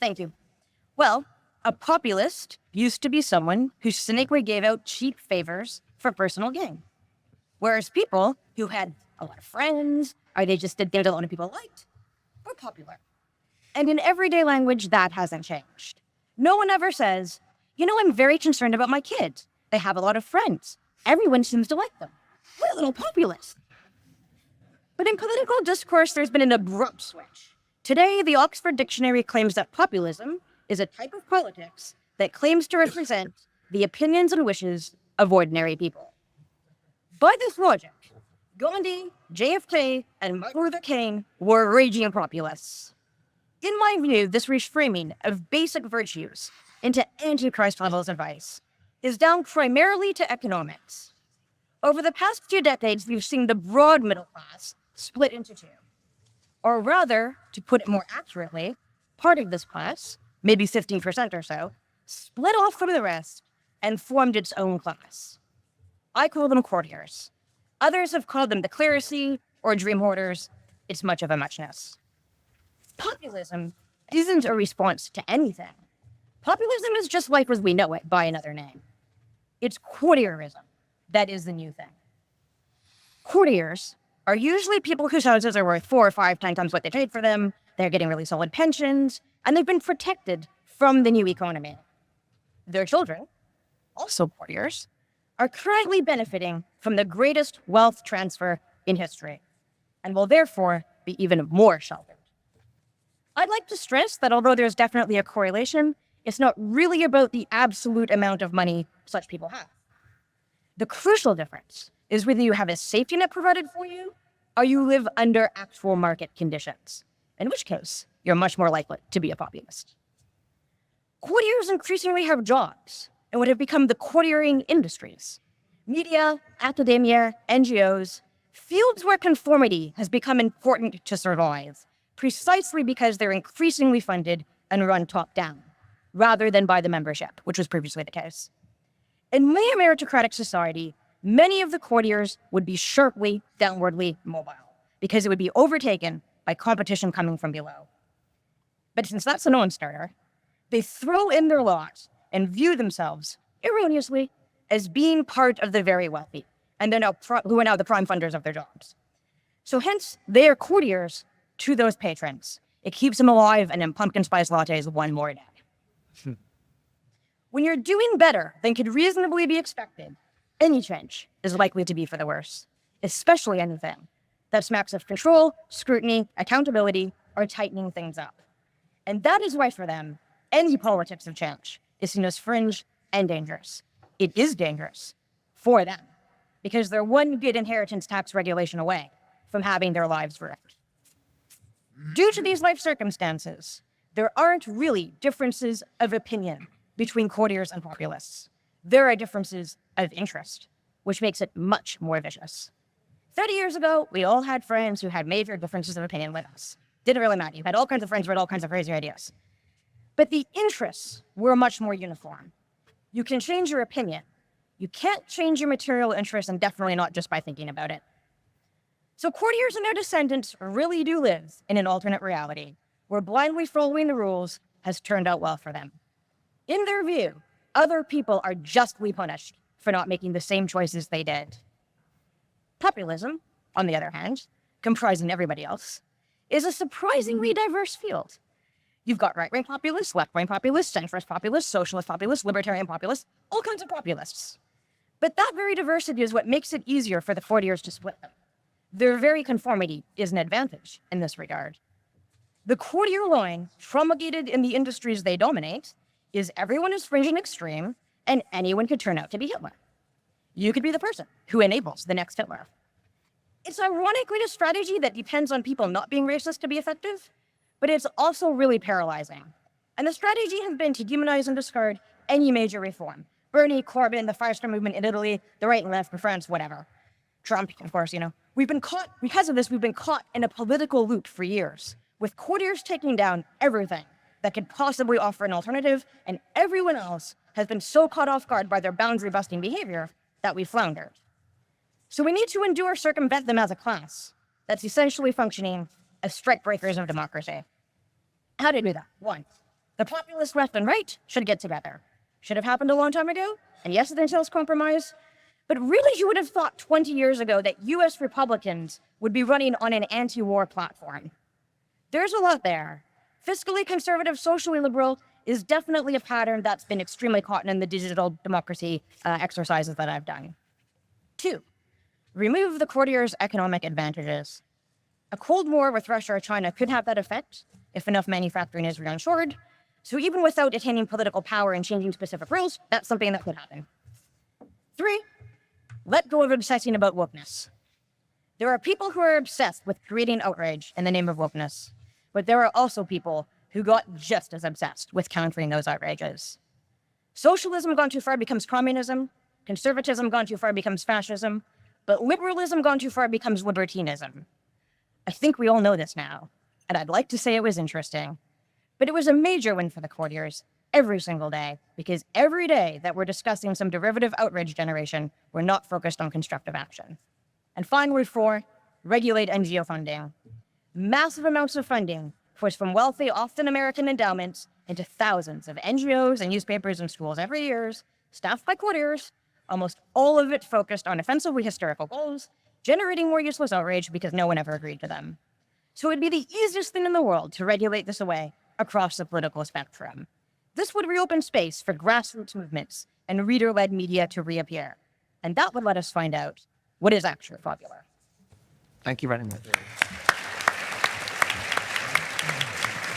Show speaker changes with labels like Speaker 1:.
Speaker 1: Thank you. Well, a populist used to be someone who cynically gave out cheap favors for personal gain. Whereas people who had a lot of friends, or they just did things that a lot of people liked, were popular. And in everyday language, that hasn't changed. No one ever says, I'm very concerned about my kids. They have a lot of friends. Everyone seems to like them. What a little populist. But in political discourse, there's been an abrupt switch. Today, the Oxford Dictionary claims that populism is a type of politics that claims to represent the opinions and wishes of ordinary people. By this logic, Gandhi, JFK, and Martin Luther King were raging populists. In my view, this reframing of basic virtues into antichrist levels of vice is down primarily to economics. Over the past few decades, we've seen the broad middle class split into two. Or rather, to put it more accurately, part of this class, maybe 15% or so, split off from the rest and formed its own class. I call them courtiers. Others have called them the clerisy or dream hoarders. It's much of a muchness. Populism isn't a response to anything. Populism is just life as we know it by another name. It's courtierism that is the new thing. Courtiers are usually people whose houses are worth 4 or 5 times what they paid for them, they're getting really solid pensions, and they've been protected from the new economy. Their children, also courtiers, are currently benefiting from the greatest wealth transfer in history, and will therefore be even more sheltered. I'd like to stress that although there's definitely a correlation, it's not really about the absolute amount of money such people have. The crucial difference is whether you have a safety net provided for you, or you live under actual market conditions, in which case you're much more likely to be a populist. Courtiers increasingly have jobs in what have become the courtiering industries. Media, academia, NGOs, fields where conformity has become important to survive, precisely because they're increasingly funded and run top-down, rather than by the membership, which was previously the case. In my meritocratic society, many of the courtiers would be sharply downwardly mobile, because it would be overtaken by competition coming from below. But since that's a non-starter, they throw in their lot and view themselves, erroneously, as being part of the very wealthy, and who are now the prime funders of their jobs. So hence, they are courtiers to those patrons. It keeps them alive and in pumpkin spice lattes one more day. When you're doing better than could reasonably be expected, any change is likely to be for the worse, especially anything that smacks of control, scrutiny, accountability, or tightening things up. And that is why for them, any politics of change is seen as fringe and dangerous. It is dangerous for them because they're one good inheritance tax regulation away from having their lives wrecked. Due to these life circumstances, there aren't really differences of opinion between courtiers and populists. There are differences of interest, which makes it much more vicious. 30 years ago, we all had friends who had major differences of opinion with us. Didn't really matter. You had all kinds of friends who had all kinds of crazy ideas. But the interests were much more uniform. You can change your opinion. You can't change your material interests, and definitely not just by thinking about it. So courtiers and their descendants really do live in an alternate reality, where blindly following the rules has turned out well for them. In their view, other people are justly punished for not making the same choices they did. Populism, on the other hand, comprising everybody else, is a surprisingly diverse field. You've got right-wing populists, left-wing populists, centrist populists, socialist populists, libertarian populists, all kinds of populists. But that very diversity is what makes it easier for the courtiers to split them. Their very conformity is an advantage in this regard. The courtier line, promulgated in the industries they dominate, is everyone is fringe and extreme, and anyone could turn out to be Hitler. You could be the person who enables the next Hitler. It's ironically a strategy that depends on people not being racist to be effective, but it's also really paralyzing. And the strategy has been to demonize and discard any major reform. Bernie, Corbyn, the Firestar movement in Italy, the right and left in France, whatever. Trump, of course, because of this, we've been caught in a political loop for years, with courtiers taking down everything that could possibly offer an alternative, and everyone else has been so caught off guard by their boundary-busting behavior that we floundered. So we need to endure circumvent them as a class that's essentially functioning as strike breakers of democracy. How to do that? 1, The populist left and right should get together. Should have happened a long time ago, and yes, there's still compromise. But really, you would have thought 20 years ago that US Republicans would be running on an anti-war platform. There's a lot there. Fiscally conservative, socially liberal is definitely a pattern that's been extremely caught in the digital democracy exercises that I've done. 2, remove the courtier's economic advantages. A Cold War with Russia or China could have that effect if enough manufacturing is re-onshored. So even without attaining political power and changing specific rules, that's something that could happen. 3, let go of obsessing about wokeness. There are people who are obsessed with creating outrage in the name of wokeness, but there are also people who got just as obsessed with countering those outrages. Socialism gone too far becomes communism, conservatism gone too far becomes fascism, but liberalism gone too far becomes libertinism. I think we all know this now, and I'd like to say it was interesting, but it was a major win for the courtiers every single day, because every day that we're discussing some derivative outrage generation, we're not focused on constructive action. And finally, 4, regulate NGO funding. Massive amounts of funding pushed from wealthy, often American endowments into thousands of NGOs and newspapers and schools every year, staffed by courtiers, almost all of it focused on offensively historical goals, generating more useless outrage because no one ever agreed to them. So it'd be the easiest thing in the world to regulate this away across the political spectrum. This would reopen space for grassroots movements and reader-led media to reappear. And that would let us find out what is actually popular.
Speaker 2: Thank you very much.